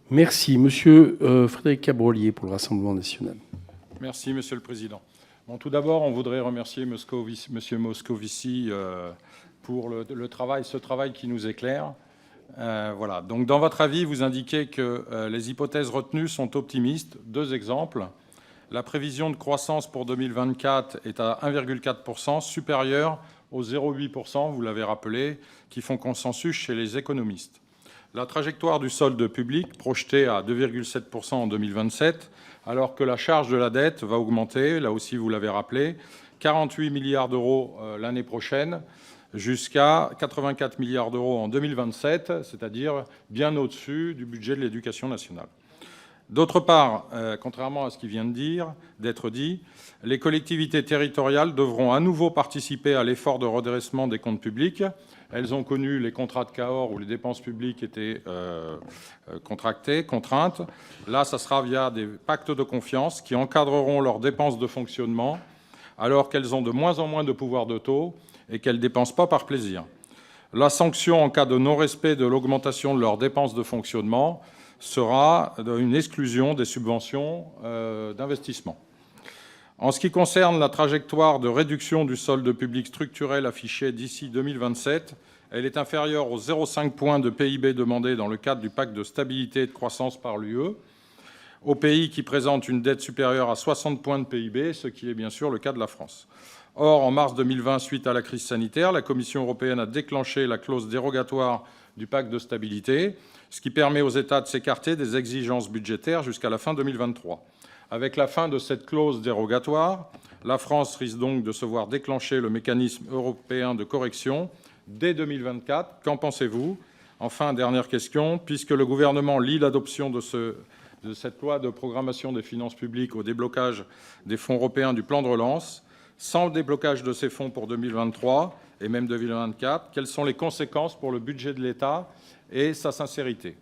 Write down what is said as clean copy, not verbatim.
Merci. Monsieur Frédéric Cabrolier pour le Rassemblement national. Merci, Monsieur le Président. Bon, tout d'abord, on voudrait remercier Monsieur Moscovici pour ce travail qui nous éclaire. Voilà. Donc, dans votre avis, vous indiquez que les hypothèses retenues sont optimistes. Deux exemples. La prévision de croissance pour 2024 est à 1,4%, supérieure aux 0,8%, vous l'avez rappelé, qui font consensus chez les économistes. La trajectoire du solde public, projetée à 2,7% en 2027, alors que la charge de la dette va augmenter, là aussi vous l'avez rappelé, 48 milliards d'euros l'année prochaine, jusqu'à 84 milliards d'euros en 2027, c'est-à-dire bien au-dessus du budget de l'éducation nationale. D'autre part, contrairement à ce qui vient d'être dit, les collectivités territoriales devront à nouveau participer à l'effort de redressement des comptes publics. Elles ont connu les contrats de Cahors où les dépenses publiques étaient contraintes. Là, ça sera via des pactes de confiance qui encadreront leurs dépenses de fonctionnement alors qu'elles ont de moins en moins de pouvoir de taux et qu'elles ne dépensent pas par plaisir. La sanction en cas de non-respect de l'augmentation de leurs dépenses de fonctionnement sera une exclusion des subventions d'investissement. En ce qui concerne la trajectoire de réduction du solde public structurel affichée d'ici 2027, elle est inférieure aux 0,5 points de PIB demandé dans le cadre du pacte de stabilité et de croissance par l'UE, aux pays qui présentent une dette supérieure à 60 points de PIB, ce qui est bien sûr le cas de la France. Or, en mars 2020, suite à la crise sanitaire, la Commission européenne a déclenché la clause dérogatoire du pacte de stabilité, ce qui permet aux États de s'écarter des exigences budgétaires jusqu'à la fin 2023. Avec la fin de cette clause dérogatoire, la France risque donc de se voir déclencher le mécanisme européen de correction dès 2024. Qu'en pensez-vous? Enfin, dernière question, puisque le gouvernement lie l'adoption de cette loi de programmation des finances publiques au déblocage des fonds européens du plan de relance, sans déblocage de ces fonds pour 2023 et même 2024, quelles sont les conséquences pour le budget de l'État et sa sincérité?